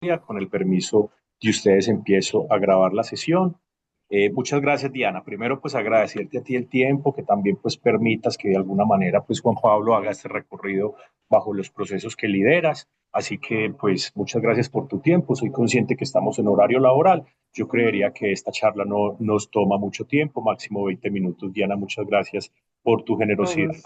Con el permiso de ustedes empiezo a grabar la sesión. Muchas gracias, Diana. Primero, pues agradecerte a ti el tiempo, que también pues permitas que de alguna manera pues Juan Pablo haga este recorrido bajo los procesos que lideras. Así que pues muchas gracias por tu tiempo. Soy consciente que estamos en horario laboral. Yo creería que esta charla no nos toma mucho tiempo, máximo 20 minutos. Diana, muchas gracias por tu generosidad. Todos.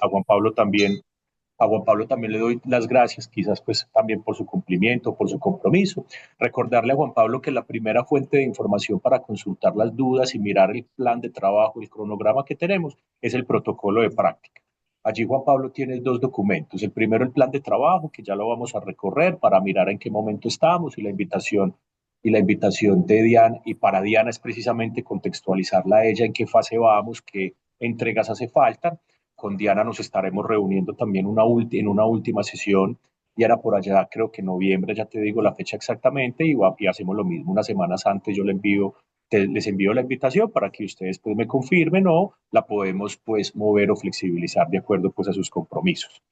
A Juan Pablo también le doy las gracias, quizás pues también por su cumplimiento, por su compromiso. Recordarle a Juan Pablo que la primera fuente de información para consultar las dudas y mirar el plan de trabajo, el cronograma que tenemos, es el protocolo de práctica. Allí Juan Pablo tiene dos documentos. El primero, el plan de trabajo, que ya lo vamos a recorrer para mirar en qué momento estamos y la invitación de Diana, y para Diana es precisamente contextualizarla a ella en qué fase vamos, qué entregas hace falta. Con Diana nos estaremos reuniendo también en una última sesión. Diana, por allá, creo que en noviembre, ya te digo la fecha exactamente, y hacemos lo mismo. Unas semanas antes yo les envío la invitación para que ustedes pues me confirmen o la podemos pues mover o flexibilizar de acuerdo pues a sus compromisos.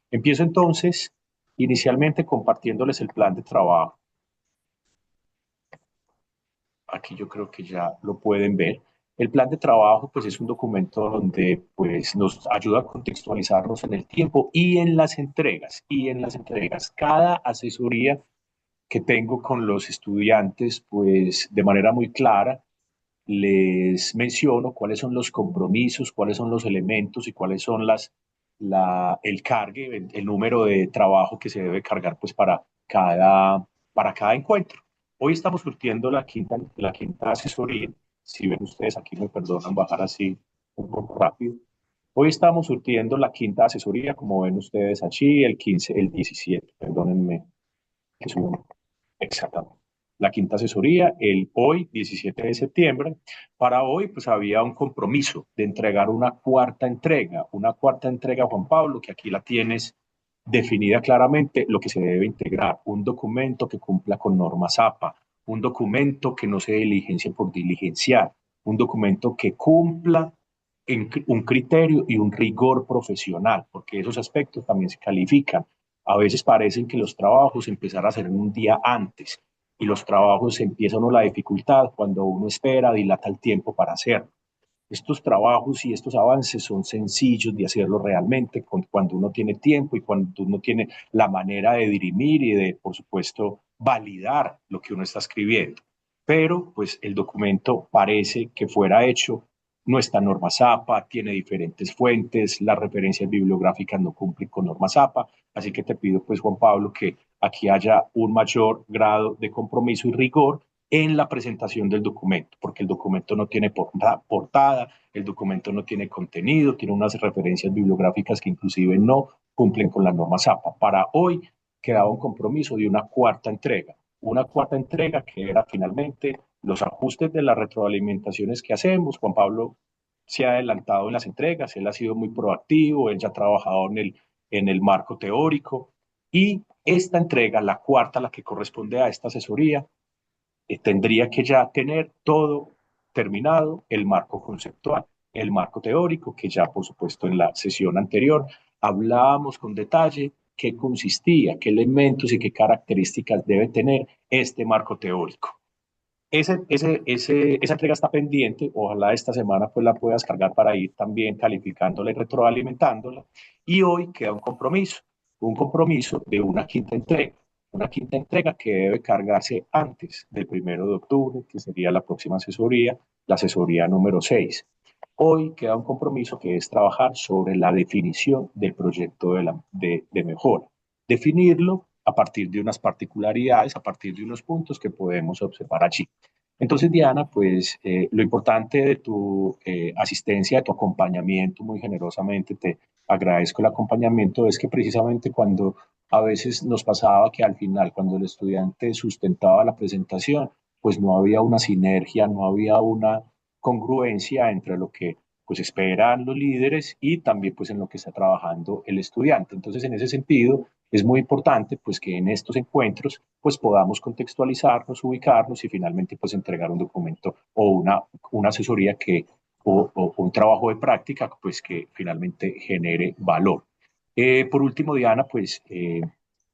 Empiezo entonces inicialmente compartiéndoles el plan de trabajo. Aquí yo creo que ya lo pueden ver. El plan de trabajo, pues es un documento donde pues nos ayuda a contextualizarnos en el tiempo y en las entregas. Cada asesoría que tengo con los estudiantes, pues de manera muy clara, les menciono cuáles son los compromisos, cuáles son los elementos y cuáles son el cargue, el número de trabajo que se debe cargar pues para cada encuentro. Hoy estamos surtiendo la quinta asesoría. Si ven ustedes aquí, me perdonan bajar así un poco rápido. Hoy estamos surtiendo la quinta asesoría, como ven ustedes allí, el 15, el 17, perdónenme, que subo exactamente. La quinta asesoría, el hoy, 17 de septiembre. Para hoy, pues había un compromiso de entregar una cuarta entrega, Juan Pablo, que aquí la tienes definida claramente, lo que se debe integrar, un documento que cumpla con normas APA, un documento que no se diligencia por diligenciar, un documento que cumpla en un criterio y un rigor profesional, porque esos aspectos también se califican. A veces parecen que los trabajos empezar a hacer un día antes y los trabajos empiezan la dificultad cuando uno espera, dilata el tiempo para hacerlo. Estos trabajos y estos avances son sencillos de hacerlo realmente cuando uno tiene tiempo y cuando uno tiene la manera de dirimir y de, por supuesto, validar lo que uno está escribiendo. Pero, pues, el documento parece que fuera hecho, no está en norma APA, tiene diferentes fuentes, las referencias bibliográficas no cumplen con normas APA, así que te pido, pues, Juan Pablo, que aquí haya un mayor grado de compromiso y rigor en la presentación del documento, porque el documento no tiene portada, el documento no tiene contenido, tiene unas referencias bibliográficas que inclusive no cumplen con las normas APA. Para hoy quedaba un compromiso de una cuarta entrega que era finalmente los ajustes de las retroalimentaciones que hacemos. Juan Pablo se ha adelantado en las entregas, él ha sido muy proactivo, él ya ha trabajado en el marco teórico y esta entrega, la cuarta, la que corresponde a esta asesoría, tendría que ya tener todo terminado, el marco conceptual, el marco teórico, que ya por supuesto en la sesión anterior hablábamos con detalle qué consistía, qué elementos y qué características debe tener este marco teórico. Esa entrega está pendiente, ojalá esta semana pues la puedas cargar para ir también calificándola y retroalimentándola. Y hoy queda un compromiso de una quinta entrega que debe cargarse antes del 1 de octubre, que sería la próxima asesoría, la asesoría número 6. Hoy queda un compromiso que es trabajar sobre la definición del proyecto de mejora, definirlo a partir de unas particularidades, a partir de unos puntos que podemos observar allí. Entonces, Diana, pues lo importante de tu asistencia, de tu acompañamiento, muy generosamente te agradezco el acompañamiento, es que precisamente cuando a veces nos pasaba que al final, cuando el estudiante sustentaba la presentación, pues no había una sinergia, no había una congruencia entre lo que pues esperan los líderes y también pues en lo que está trabajando el estudiante. Entonces, en ese sentido, es muy importante pues que en estos encuentros pues podamos contextualizarnos, ubicarnos y finalmente pues entregar un documento o una asesoría o un trabajo de práctica pues que finalmente genere valor. Por último, Diana, pues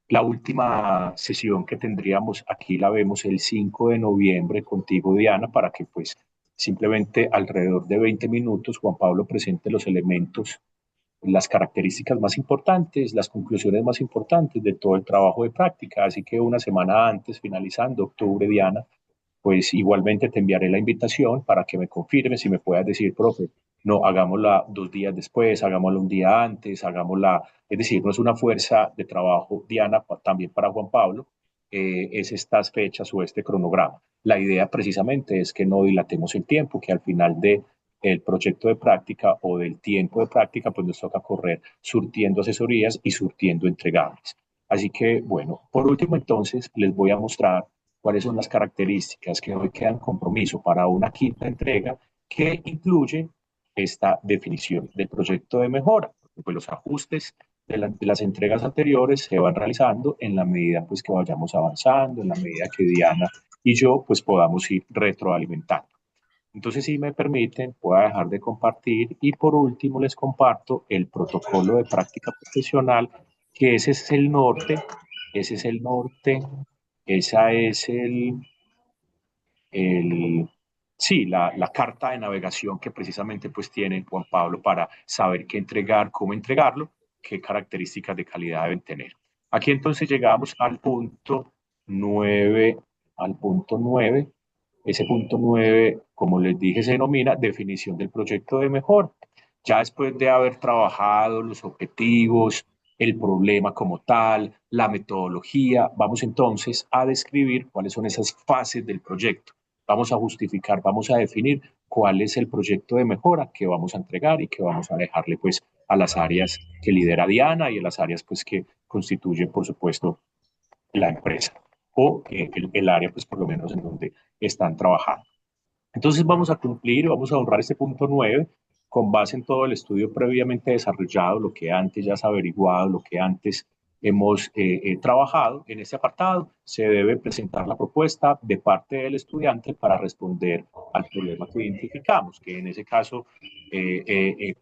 La última sesión que tendríamos aquí la vemos el 5 de noviembre contigo, Diana, para que pues simplemente alrededor de 20 minutos Juan Pablo presente los elementos, las características más importantes, las conclusiones más importantes de todo el trabajo de práctica. Así que una semana antes, finalizando octubre, Diana, pues igualmente te enviaré la invitación para que me confirmes y me puedas decir, profe, no, hagámosla 2 días después, hagámosla un día antes, hagámosla, es decir, no es una fuerza de trabajo, Diana, también para Juan Pablo, es estas fechas o este cronograma. La idea precisamente es que no dilatemos el tiempo, que al final de el proyecto de práctica o del tiempo de práctica, pues nos toca correr surtiendo asesorías y surtiendo entregables. Así que, bueno, por último, entonces, les voy a mostrar cuáles son las características que hoy quedan compromiso para una quinta entrega que incluye esta definición del proyecto de mejora. Pues los ajustes de las entregas anteriores se van realizando en la medida pues, que vayamos avanzando, en la medida que Diana y yo pues, podamos ir retroalimentando. Entonces, si me permiten, voy a dejar de compartir y por último les comparto el protocolo de práctica profesional, que ese es el norte, ese es el norte, esa es el sí, la carta de navegación que precisamente pues tiene Juan Pablo para saber qué entregar, cómo entregarlo, qué características de calidad deben tener. Aquí entonces llegamos al punto 9, al punto 9. Ese punto 9, como les dije, se denomina definición del proyecto de mejora. Ya después de haber trabajado los objetivos, el problema como tal, la metodología, vamos entonces a describir cuáles son esas fases del proyecto. Vamos a justificar, vamos a definir cuál es el proyecto de mejora que vamos a entregar y que vamos a dejarle pues a las áreas que lidera Diana y a las áreas pues que constituyen por supuesto la empresa o el área pues por lo menos en donde están trabajando. Entonces vamos a cumplir, vamos a honrar este punto 9 con base en todo el estudio previamente desarrollado, lo que antes ya has averiguado, lo que antes hemos trabajado en este apartado. Se debe presentar la propuesta de parte del estudiante para responder al problema que identificamos, que en ese caso,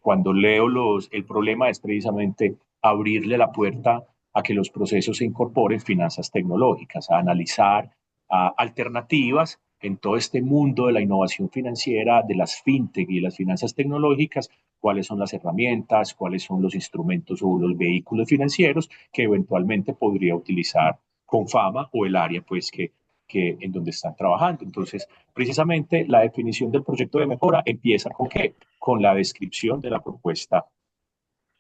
cuando leo el problema es precisamente abrirle la puerta a que los procesos se incorporen finanzas tecnológicas, a analizar alternativas en todo este mundo de la innovación financiera, de las fintech y las finanzas tecnológicas, cuáles son las herramientas, cuáles son los instrumentos o los vehículos financieros que eventualmente podría utilizar con fama o el área pues que en donde están trabajando. Entonces, precisamente la definición del proyecto de mejora empieza con qué? Con la descripción de la propuesta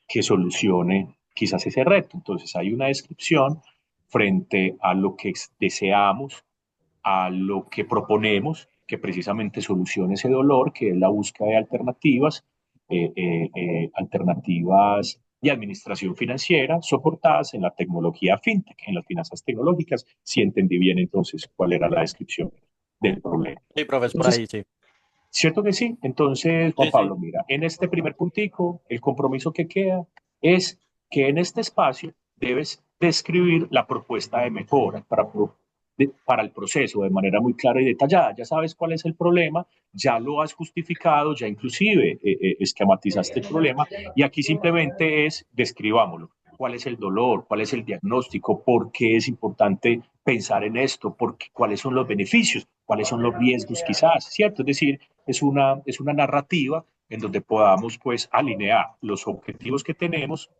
que solucione quizás ese reto. Entonces, hay una descripción frente a lo que deseamos, a lo que proponemos, que precisamente solucione ese dolor, que es la búsqueda de alternativas, alternativas de administración financiera soportadas en la tecnología fintech, en las finanzas tecnológicas, si entendí bien entonces cuál era la descripción del problema. Sí, profe, es por Entonces, ahí, sí. ¿cierto que sí? Entonces, Juan Sí, sí. Pablo, mira, en este primer puntico, el compromiso que queda es que en este espacio debes describir la propuesta de mejora para el proceso de manera muy clara y detallada. Ya sabes cuál es el problema, ya lo has justificado, ya inclusive esquematizaste el problema y aquí simplemente es describámoslo. ¿Cuál es el dolor? ¿Cuál es el diagnóstico? ¿Por qué es importante pensar en esto? ¿Cuáles son los beneficios? ¿Cuáles son los riesgos quizás? ¿Cierto? Es decir, es una narrativa en donde podamos pues alinear los objetivos que tenemos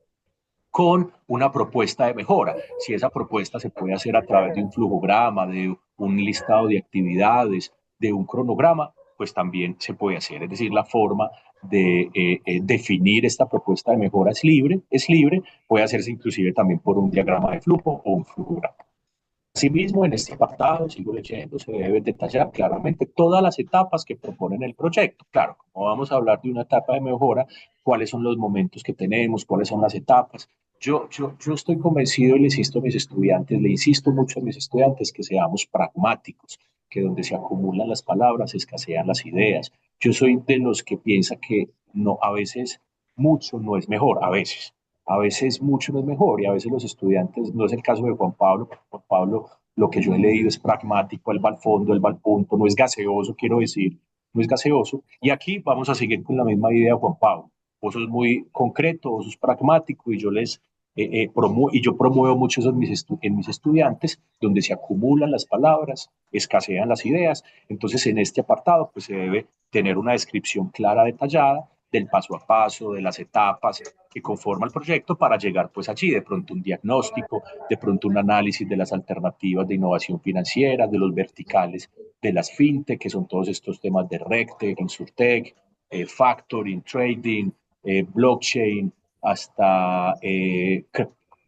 con una propuesta de mejora. Si esa propuesta se puede hacer a través de un flujograma, de un listado de actividades, de un cronograma, pues también se puede hacer. Es decir, la forma de definir esta propuesta de mejora es libre, puede hacerse inclusive también por un diagrama de flujo o un flujograma. Asimismo, en este apartado, sigo leyendo, se debe detallar claramente todas las etapas que proponen el proyecto. Claro, como vamos a hablar de una etapa de mejora, cuáles son los momentos que tenemos, cuáles son las etapas. Yo estoy convencido y le insisto a mis estudiantes, le insisto mucho a mis estudiantes que seamos pragmáticos, que donde se acumulan las palabras escasean las ideas. Yo soy de los que piensa que no, a veces mucho no es mejor, a veces mucho no es mejor y a veces los estudiantes, no es el caso de Juan Pablo, porque Juan Pablo lo que yo he leído es pragmático, él va al fondo, él va al punto, no es gaseoso, quiero decir, no es gaseoso. Y aquí vamos a seguir con la misma idea, Juan Pablo. Vos sos muy concreto, vos sos pragmático y yo les y yo promuevo mucho eso en mis estudiantes, donde se acumulan las palabras, escasean las ideas. Entonces, en este apartado, pues se debe tener una descripción clara, detallada, del paso a paso, de las etapas que conforman el proyecto para llegar pues allí, de pronto un diagnóstico, de pronto un análisis de las alternativas de innovación financiera, de los verticales de las fintech, que son todos estos temas de RegTech, InsurTech, factoring, trading, blockchain, hasta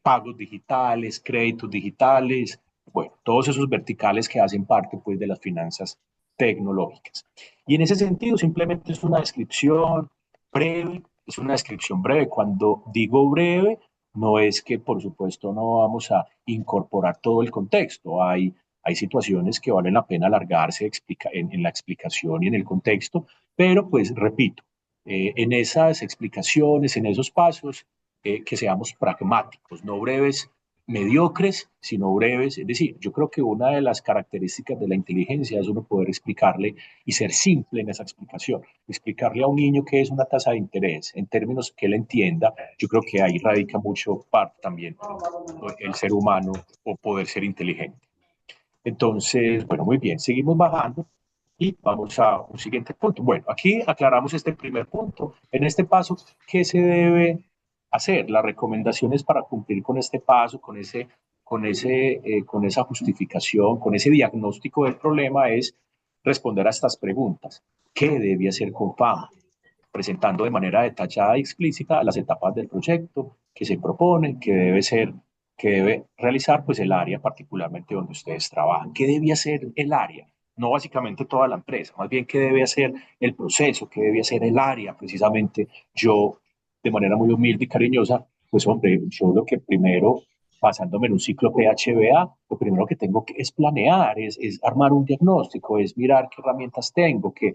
pagos digitales, créditos digitales, bueno, todos esos verticales que hacen parte pues de las finanzas tecnológicas. Y en ese sentido simplemente es una descripción breve, es una descripción breve. Cuando digo breve, no es que por supuesto no vamos a incorporar todo el contexto. Hay situaciones que valen la pena alargarse en la explicación y en el contexto, pero pues repito, en esas explicaciones, en esos pasos, que seamos pragmáticos, no breves, mediocres, sino breves. Es decir, yo creo que una de las características de la inteligencia es uno poder explicarle y ser simple en esa explicación. Explicarle a un niño qué es una tasa de interés en términos que él entienda, yo creo que ahí radica mucho parte también el ser humano o poder ser inteligente. Entonces, bueno, muy bien, seguimos bajando y vamos a un siguiente punto. Bueno, aquí aclaramos este primer punto. En este paso, ¿qué se debe hacer? Las recomendaciones para cumplir con este paso, con esa justificación, con ese diagnóstico del problema es responder a estas preguntas. ¿Qué debe hacer con FAMA? Presentando de manera detallada y explícita las etapas del proyecto que se proponen, que debe realizar pues el área particularmente donde ustedes trabajan. ¿Qué debe hacer el área? No básicamente toda la empresa, más bien qué debe hacer el proceso, qué debe hacer el área. Precisamente yo, de manera muy humilde y cariñosa, pues hombre, yo lo que primero, basándome en un ciclo PHBA, lo primero que tengo que es planear, es armar un diagnóstico, es mirar qué herramientas tengo, qué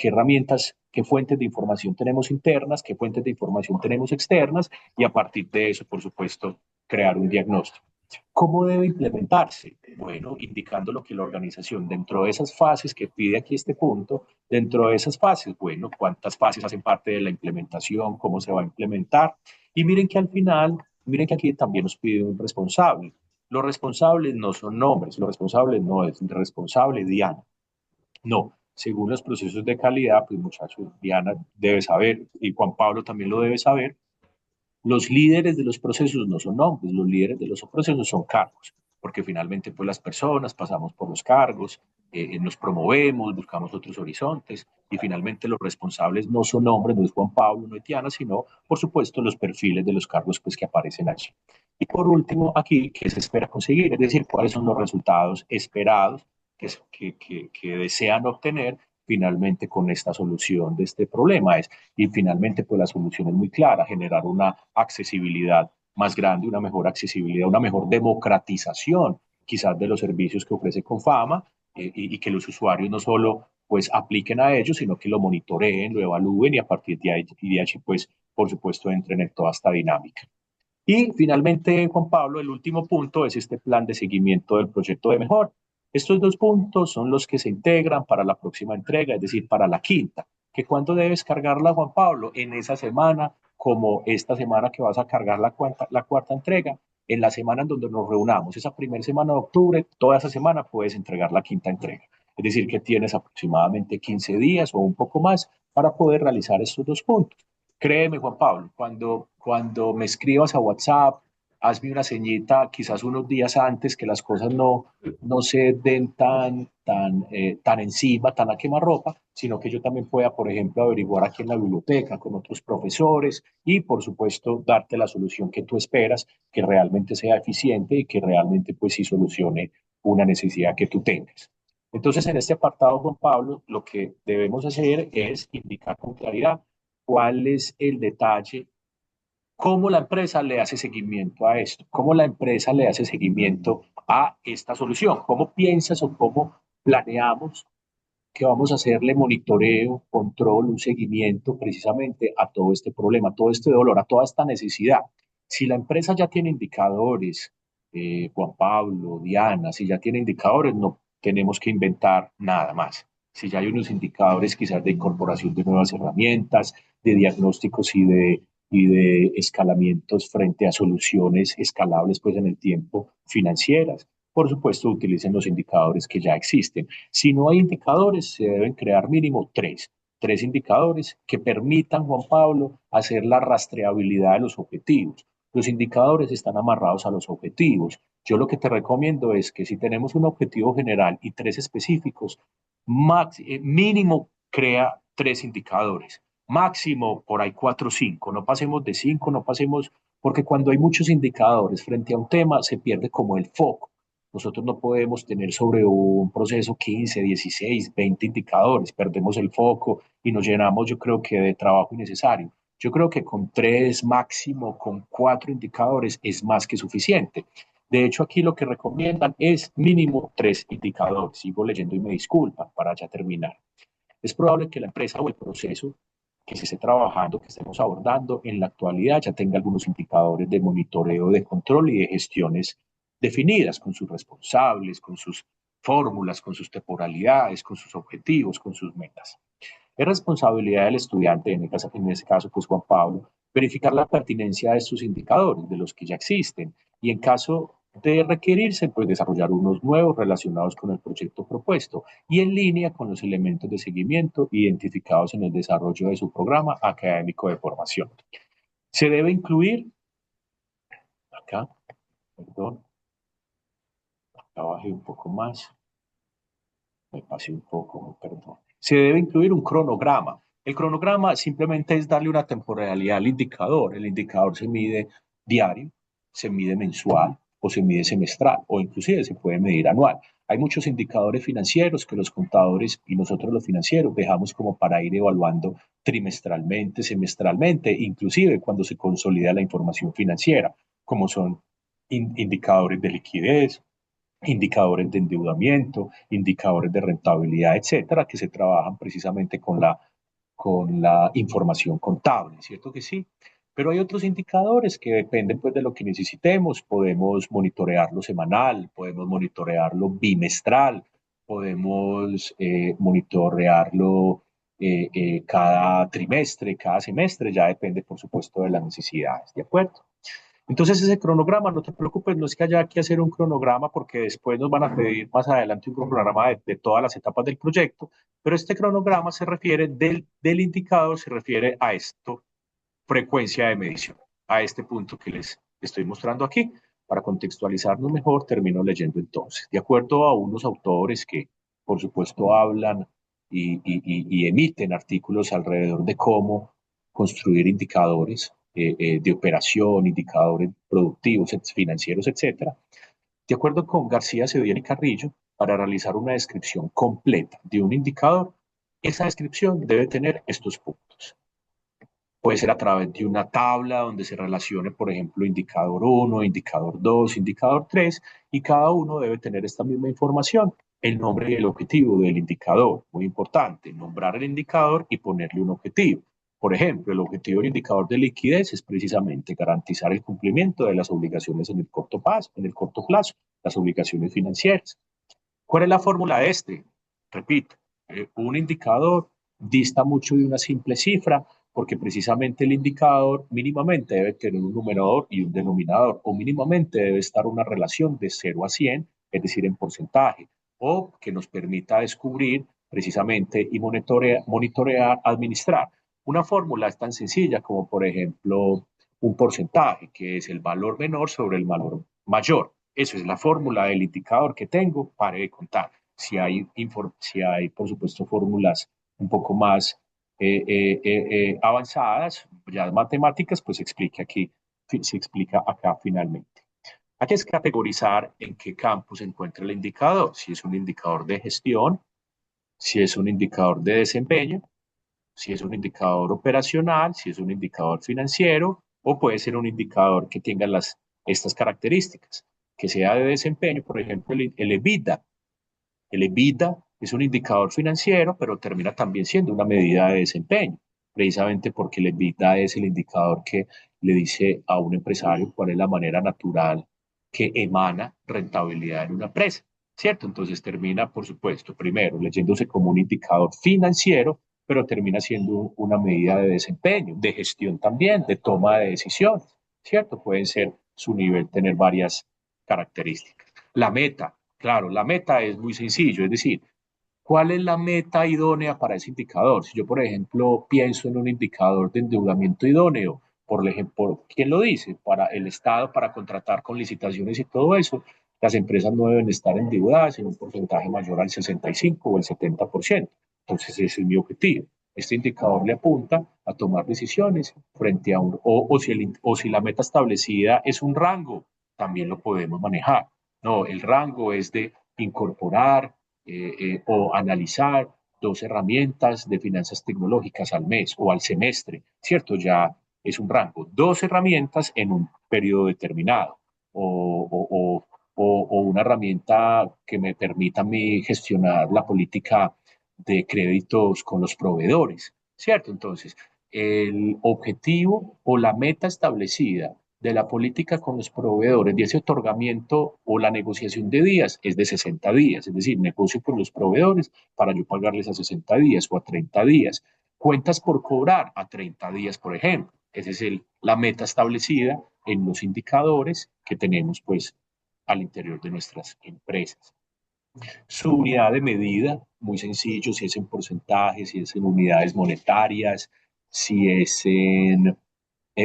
herramientas, qué fuentes de información tenemos internas, qué fuentes de información tenemos externas, y a partir de eso, por supuesto, crear un diagnóstico. ¿Cómo debe implementarse? Bueno, indicando lo que la organización, dentro de esas fases que pide aquí este punto, dentro de esas fases, bueno, cuántas fases hacen parte de la implementación, cómo se va a implementar. Y miren que al final, miren que aquí también nos pide un responsable. Los responsables no son nombres, los responsables no es responsable Diana. No, según los procesos de calidad, pues muchachos, Diana debe saber, y Juan Pablo también lo debe saber, los líderes de los procesos no son nombres, los líderes de los procesos son cargos, porque finalmente pues las personas pasamos por los cargos, nos promovemos, buscamos otros horizontes, y finalmente los responsables no son nombres, no es Juan Pablo, no es Diana, sino por supuesto los perfiles de los cargos pues que aparecen allí. Y por último, aquí, ¿qué se espera conseguir? Es decir, cuáles son los resultados esperados que desean obtener finalmente con esta solución de este problema. Y finalmente, pues la solución es muy clara, generar una accesibilidad más grande, una mejor accesibilidad, una mejor democratización quizás de los servicios que ofrece Confama, y que los usuarios no solo pues apliquen a ellos, sino que lo monitoreen, lo evalúen y a partir de allí pues por supuesto entren en toda esta dinámica. Y finalmente, Juan Pablo, el último punto es este plan de seguimiento del proyecto de mejora. Estos dos puntos son los que se integran para la próxima entrega, es decir, para la quinta. ¿Que cuándo debes cargarla, Juan Pablo? En esa semana, como esta semana que vas a cargar la cuarta entrega, en la semana en donde nos reunamos, esa primera semana de octubre, toda esa semana puedes entregar la quinta entrega. Es decir, que tienes aproximadamente 15 días o un poco más para poder realizar estos dos puntos. Créeme, Juan Pablo, cuando me escribas a WhatsApp, hazme una señita quizás unos días antes que las cosas no se den tan encima, tan a quemarropa, sino que yo también pueda, por ejemplo, averiguar aquí en la biblioteca con otros profesores y, por supuesto, darte la solución que tú esperas, que realmente sea eficiente y que realmente, pues, sí solucione una necesidad que tú tengas. Entonces, en este apartado, Juan Pablo, lo que debemos hacer es indicar con claridad cuál es el detalle, cómo la empresa le hace seguimiento a esto, cómo la empresa le hace seguimiento a esta solución, cómo piensas o cómo planeamos que vamos a hacerle monitoreo, control, un seguimiento precisamente a todo este problema, a todo este dolor, a toda esta necesidad. Si la empresa ya tiene indicadores, Juan Pablo, Diana, si ya tiene indicadores, no tenemos que inventar nada más. Si ya hay unos indicadores quizás de incorporación de nuevas herramientas, de diagnósticos y de escalamientos frente a soluciones escalables pues en el tiempo financieras. Por supuesto, utilicen los indicadores que ya existen. Si no hay indicadores, se deben crear mínimo tres indicadores que permitan, Juan Pablo, hacer la rastreabilidad de los objetivos. Los indicadores están amarrados a los objetivos. Yo lo que te recomiendo es que si tenemos un objetivo general y tres específicos, mínimo crea tres indicadores. Máximo por ahí cuatro o cinco. No pasemos de cinco, no pasemos, porque cuando hay muchos indicadores frente a un tema, se pierde como el foco. Nosotros no podemos tener sobre un proceso 15, 16, 20 indicadores, perdemos el foco y nos llenamos, yo creo que de trabajo innecesario. Yo creo que con tres, máximo con cuatro indicadores es más que suficiente. De hecho, aquí lo que recomiendan es mínimo tres indicadores. Sigo leyendo y me disculpan para ya terminar. Es probable que la empresa o el proceso que se esté trabajando, que estemos abordando en la actualidad, ya tenga algunos indicadores de monitoreo, de control y de gestiones definidas con sus responsables, con sus fórmulas, con sus temporalidades, con sus objetivos, con sus metas. Es responsabilidad del estudiante, en ese caso, pues Juan Pablo, verificar la pertinencia de estos indicadores, de los que ya existen, y en caso de requerirse, pues desarrollar unos nuevos relacionados con el proyecto propuesto y en línea con los elementos de seguimiento identificados en el desarrollo de su programa académico de formación. Se debe incluir, acá, perdón, acá bajé un poco más, me pasé un poco, perdón. Se debe incluir un cronograma. El cronograma simplemente es darle una temporalidad al indicador. El indicador se mide diario, se mide mensual o se mide semestral o inclusive se puede medir anual. Hay muchos indicadores financieros que los contadores y nosotros los financieros dejamos como para ir evaluando trimestralmente, semestralmente, inclusive cuando se consolida la información financiera, como son indicadores de liquidez, indicadores de endeudamiento, indicadores de rentabilidad, etcétera, que se trabajan precisamente con la información contable, ¿cierto que sí? Pero hay otros indicadores que dependen pues de lo que necesitemos. Podemos monitorearlo semanal, podemos monitorearlo bimestral, podemos monitorearlo cada trimestre, cada semestre, ya depende por supuesto de las necesidades, ¿de acuerdo? Entonces ese cronograma, no te preocupes, no es que haya que hacer un cronograma porque después nos van a pedir más adelante un cronograma de todas las etapas del proyecto, pero este cronograma se refiere del indicador, se refiere a esto, frecuencia de medición, a este punto que les estoy mostrando aquí. Para contextualizarnos mejor, termino leyendo entonces. De acuerdo a unos autores que, por supuesto, hablan y emiten artículos alrededor de cómo construir indicadores de operación, indicadores productivos, financieros, etcétera. De acuerdo con García Cediel y Carrillo, para realizar una descripción completa de un indicador, esa descripción debe tener estos puntos. Puede ser a través de una tabla donde se relacione, por ejemplo, indicador 1, indicador 2, indicador 3, y cada uno debe tener esta misma información, el nombre y el objetivo del indicador. Muy importante, nombrar el indicador y ponerle un objetivo. Por ejemplo, el objetivo del indicador de liquidez es precisamente garantizar el cumplimiento de las obligaciones en el corto plazo, las obligaciones financieras. ¿Cuál es la fórmula de este? Repito, un indicador dista mucho de una simple cifra porque precisamente el indicador mínimamente debe tener un numerador y un denominador o mínimamente debe estar una relación de 0 a 100, es decir, en porcentaje, o que nos permita descubrir precisamente y monitorear, administrar. Una fórmula es tan sencilla como, por ejemplo, un porcentaje, que es el valor menor sobre el valor mayor. Eso es la fórmula del indicador que tengo, pare de contar. Si hay, por supuesto, fórmulas un poco más avanzadas, ya matemáticas, pues se explica acá finalmente. Hay que categorizar en qué campo se encuentra el indicador, si es un indicador de gestión, si es un indicador de desempeño, si es un indicador operacional, si es un indicador financiero, o puede ser un indicador que tenga estas características, que sea de desempeño, por ejemplo, el EBITDA. El EBITDA es un indicador financiero, pero termina también siendo una medida de desempeño, precisamente porque el EBITDA es el indicador que le dice a un empresario cuál es la manera natural que emana rentabilidad en una empresa, ¿cierto? Entonces termina, por supuesto, primero leyéndose como un indicador financiero, pero termina siendo una medida de desempeño, de gestión también, de toma de decisiones, ¿cierto? Pueden ser su nivel, tener varias características. La meta, claro, la meta es muy sencillo, es decir, ¿cuál es la meta idónea para ese indicador? Si yo, por ejemplo, pienso en un indicador de endeudamiento idóneo, por ejemplo, ¿quién lo dice? Para el Estado, para contratar con licitaciones y todo eso, las empresas no deben estar endeudadas en un porcentaje mayor al 65 o el 70%. Entonces, ese es mi objetivo. Este indicador le apunta a tomar decisiones frente a o si la meta establecida es un rango, también lo podemos manejar. No, el rango es de incorporar o analizar dos herramientas de finanzas tecnológicas al mes o al semestre, ¿cierto? Ya es un rango, dos herramientas en un periodo determinado o una herramienta que me permita a mí gestionar la política de créditos con los proveedores, ¿cierto? Entonces, el objetivo o la meta establecida de la política con los proveedores, de ese otorgamiento o la negociación de días es de 60 días, es decir, negocio con los proveedores para yo pagarles a 60 días o a 30 días. Cuentas por cobrar a 30 días, por ejemplo. Esa es la meta establecida en los indicadores que tenemos pues al interior de nuestras empresas. Su unidad de medida, muy sencillo, si es en porcentajes, si es en unidades monetarias, si es en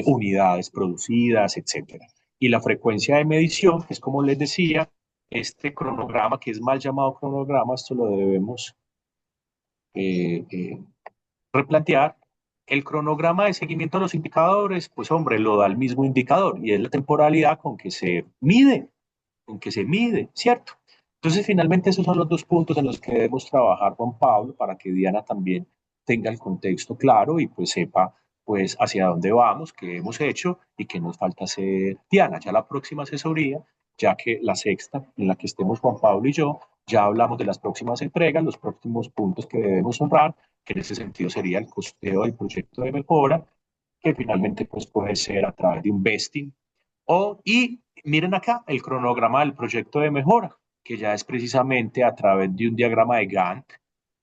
unidades producidas, etcétera. Y la frecuencia de medición, es como les decía, este cronograma, que es mal llamado cronograma, esto lo debemos eh, eh, replantear. El cronograma de seguimiento de los indicadores, pues hombre, lo da el mismo indicador y es la temporalidad con que se mide, ¿cierto? Entonces, finalmente, esos son los dos puntos en los que debemos trabajar, Juan Pablo, para que Diana también tenga el contexto claro y pues sepa pues hacia dónde vamos, qué hemos hecho y qué nos falta hacer Diana. Ya la próxima asesoría, ya que la sexta en la que estemos Juan Pablo y yo, ya hablamos de las próximas entregas, los próximos puntos que debemos honrar, que en ese sentido sería el costeo del proyecto de mejora, que finalmente pues puede ser a través de un vesting y miren acá el cronograma del proyecto de mejora, que ya es precisamente a través de un diagrama de Gantt,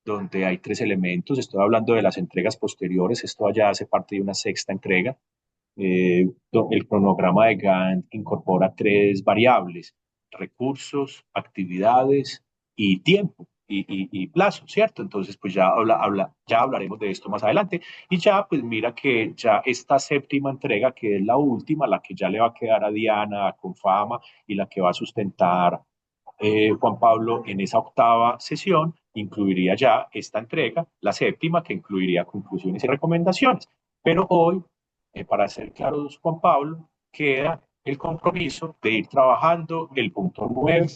donde hay tres elementos. Estoy hablando de las entregas posteriores, esto ya hace parte de una sexta entrega. El cronograma de Gantt incorpora tres variables: recursos, actividades y tiempo y plazo, ¿cierto? Entonces, pues ya hablaremos de esto más adelante. Y ya, pues mira que ya esta séptima entrega, que es la última, la que ya le va a quedar a Diana con fama y la que va a sustentar Juan Pablo en esa octava sesión, incluiría ya esta entrega, la séptima, que incluiría conclusiones y recomendaciones. Pero hoy, para ser claros, Juan Pablo, queda el compromiso de ir trabajando el punto 9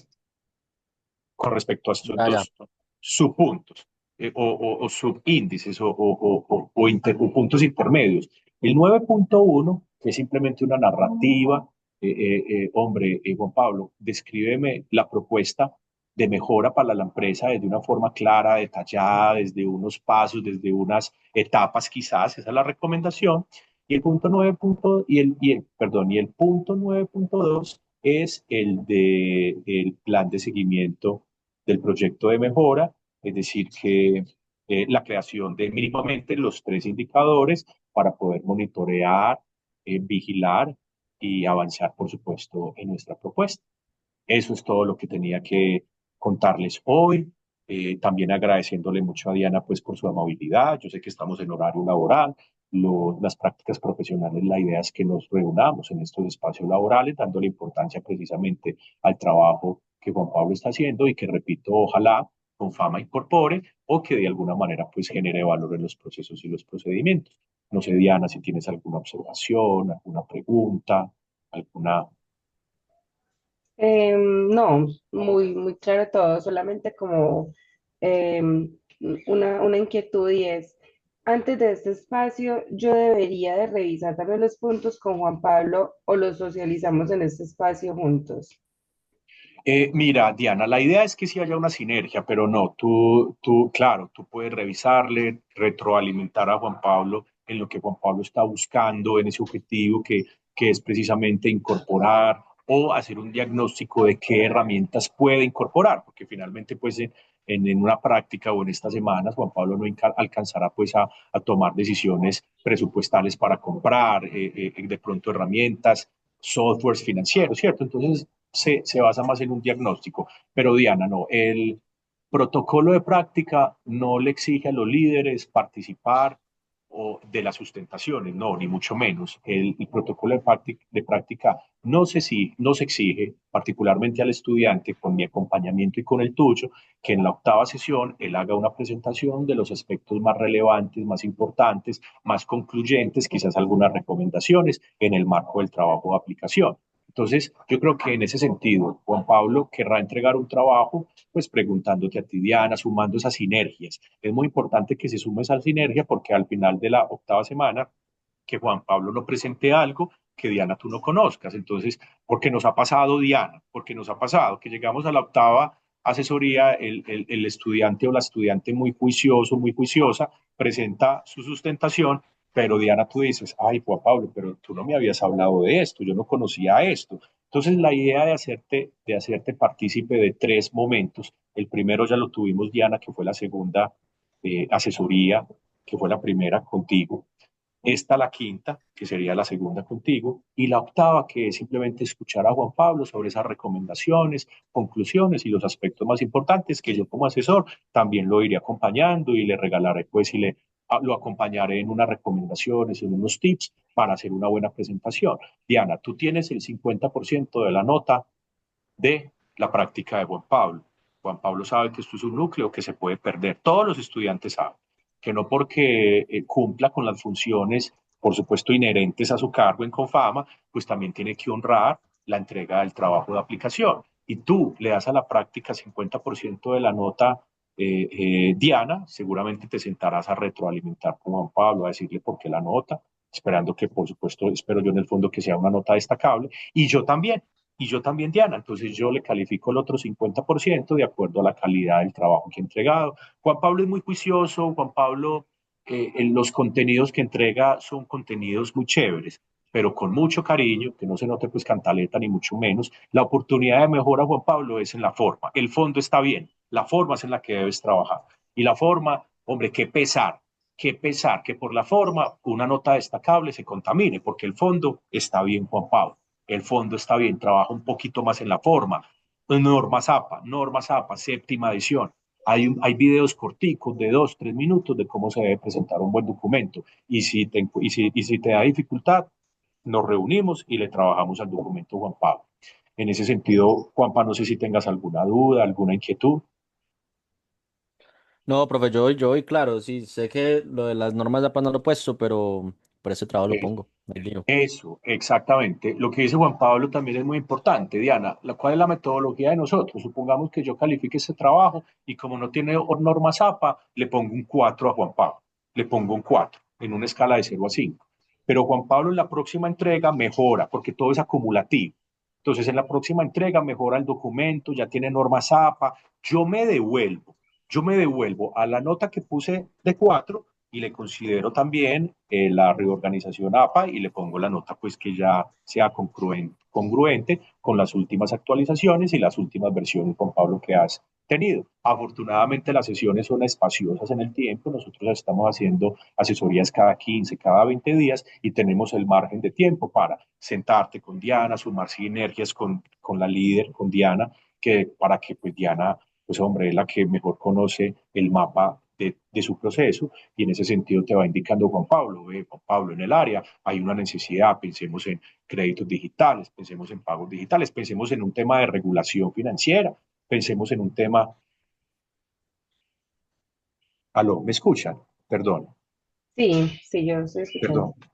con respecto a estos Ya, ya. dos subpuntos o subíndices o puntos intermedios. El 9.1, que es simplemente una narrativa, hombre, Juan Pablo, descríbeme la propuesta de mejora para la empresa desde una forma clara, detallada, desde unos pasos, desde unas etapas quizás, esa es la recomendación. Y el punto 9. Y el punto 9.2 es el plan de seguimiento del proyecto de mejora, es decir, que la creación de mínimamente los tres indicadores para poder monitorear, vigilar y avanzar, por supuesto, en nuestra propuesta. Eso es todo lo que tenía que contarles hoy. También agradeciéndole mucho a Diana pues por su amabilidad. Yo sé que estamos en horario laboral. Las prácticas profesionales, la idea es que nos reunamos en estos espacios laborales, dándole importancia precisamente al trabajo que Juan Pablo está haciendo y que, repito, ojalá con fama incorpore o que de alguna manera pues genere valor en los procesos y los procedimientos. No sé, Diana, si tienes alguna observación, alguna pregunta, alguna... No, muy claro todo, solamente como una inquietud y es, antes de este espacio, yo debería de revisar también los puntos con Juan Pablo o los socializamos en este espacio juntos. Mira, Diana, la idea es que sí haya una sinergia, pero no, claro, tú puedes revisarle, retroalimentar a Juan Pablo en lo que Juan Pablo está buscando, en ese objetivo que es precisamente incorporar o hacer un diagnóstico de qué herramientas puede incorporar, porque finalmente, pues, en una práctica o en estas semanas, Juan Pablo no alcanzará pues a tomar decisiones presupuestales para comprar, de pronto herramientas, softwares financieros, ¿cierto? Entonces se basa más en un diagnóstico. Pero Diana, no, el protocolo de práctica no le exige a los líderes participar o de las sustentaciones, no, ni mucho menos. El protocolo de práctica no se exige, particularmente al estudiante, con mi acompañamiento y con el tuyo, que en la octava sesión él haga una presentación de los aspectos más relevantes, más importantes, más concluyentes, quizás algunas recomendaciones en el marco del trabajo de aplicación. Entonces, yo creo que en ese sentido, Juan Pablo querrá entregar un trabajo, pues preguntándote a ti, Diana, sumando esas sinergias. Es muy importante que se sume esa sinergia porque al final de la octava semana, que Juan Pablo no presente algo que Diana tú no conozcas. Entonces, porque nos ha pasado, Diana, porque nos ha pasado que llegamos a la octava asesoría, el estudiante o la estudiante muy juicioso, muy juiciosa, presenta su sustentación, pero Diana, tú dices, ay, Juan Pablo, pero tú no me habías hablado de esto, yo no conocía esto. Entonces, la idea de hacerte partícipe de tres momentos, el primero ya lo tuvimos, Diana, que fue la segunda asesoría, que fue la primera contigo. Esta la quinta, que sería la segunda contigo, y la octava, que es simplemente escuchar a Juan Pablo sobre esas recomendaciones, conclusiones y los aspectos más importantes que yo como asesor también lo iré acompañando y le regalaré, pues, y lo acompañaré en unas recomendaciones, en unos tips para hacer una buena presentación. Diana, tú tienes el 50% de la nota de la práctica de Juan Pablo. Juan Pablo sabe que esto es un núcleo que se puede perder. Todos los estudiantes saben que no porque cumpla con las funciones, por supuesto, inherentes a su cargo en Confama, pues también tiene que honrar la entrega del trabajo de aplicación. Y tú le das a la práctica 50% de la nota, Diana, seguramente te sentarás a retroalimentar con Juan Pablo, a decirle por qué la nota, esperando que, por supuesto, espero yo en el fondo que sea una nota destacable. Y yo también, Diana. Entonces yo le califico el otro 50% de acuerdo a la calidad del trabajo que he entregado. Juan Pablo es muy juicioso. Juan Pablo, en los contenidos que entrega son contenidos muy chéveres, pero con mucho cariño, que no se note pues cantaleta ni mucho menos. La oportunidad de mejora, Juan Pablo, es en la forma. El fondo está bien, la forma es en la que debes trabajar. Y la forma, hombre, qué pesar que por la forma una nota destacable se contamine, porque el fondo está bien, Juan Pablo. El fondo está bien, trabaja un poquito más en la forma. Norma Zapa, séptima edición. Hay videos corticos de 2, 3 minutos de cómo se debe presentar un buen documento. Y si te da dificultad, nos reunimos y le trabajamos al documento, Juan Pablo. En ese sentido, Juanpa, no sé si tengas alguna duda, alguna inquietud. No, profe, claro, sí, sé que lo de las normas de APA no lo he puesto, pero por ese trabajo lo Eh, pongo, no hay lío. Eso, exactamente. Lo que dice Juan Pablo también es muy importante, Diana. ¿Cuál es la metodología de nosotros? Supongamos que yo califique ese trabajo y como no tiene normas APA, le pongo un 4 a Juan Pablo. Le pongo un 4 en una escala de 0 a 5. Pero Juan Pablo en la próxima entrega mejora, porque todo es acumulativo. Entonces, en la próxima entrega mejora el documento, ya tiene normas APA. Yo me devuelvo, yo me devuelvo a la nota que puse de 4 y le considero también la reorganización APA y le pongo la nota pues que ya sea congruente con las últimas actualizaciones y las últimas versiones, con Pablo, que has tenido. Afortunadamente las sesiones son espaciosas en el tiempo, nosotros estamos haciendo asesorías cada 15, cada 20 días y tenemos el margen de tiempo para sentarte con Diana, sumar sinergias con la líder, con Diana, que para que pues Diana, pues hombre, es la que mejor conoce el mapa de su proceso y en ese sentido te va indicando Juan Pablo, en el área hay una necesidad, pensemos en créditos digitales, pensemos en pagos digitales, pensemos en un tema de regulación financiera, pensemos en un tema, aló, ¿me escuchan? Perdón, Sí, sí, yo estoy escuchando. perdón.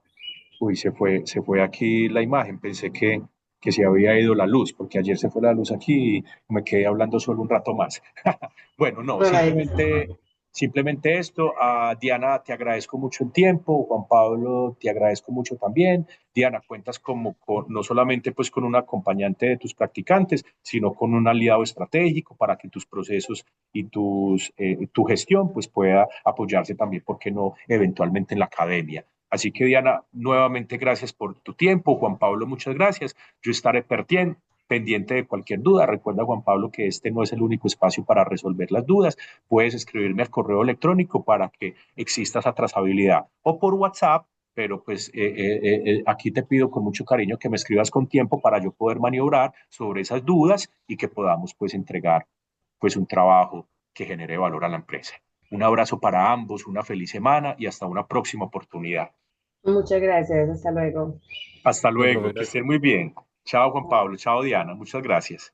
Uy, se fue aquí la imagen, pensé que se había ido la luz, porque ayer se fue la luz aquí y me quedé hablando solo un rato más. Bueno, no, No, nadie. simplemente esto. Diana, te agradezco mucho el tiempo. Juan Pablo, te agradezco mucho también. Diana, cuentas no solamente pues con un acompañante de tus practicantes, sino con un aliado estratégico para que tus procesos y tu gestión pues pueda apoyarse también, ¿por qué no?, eventualmente en la academia. Así que Diana, nuevamente gracias por tu tiempo. Juan Pablo, muchas gracias. Yo estaré pendiente de cualquier duda. Recuerda, Juan Pablo, que este no es el único espacio para resolver las dudas. Puedes escribirme al correo electrónico para que exista esa trazabilidad o por WhatsApp, pero pues aquí te pido con mucho cariño que me escribas con tiempo para yo poder maniobrar sobre esas dudas y que podamos pues entregar pues un trabajo que genere valor a la empresa. Un abrazo para ambos, una feliz semana y hasta una próxima oportunidad. Muchas gracias, hasta luego. Hasta Bien, profe, luego, que gracias. estén muy bien. Chao Juan Pablo, chao Diana, muchas gracias.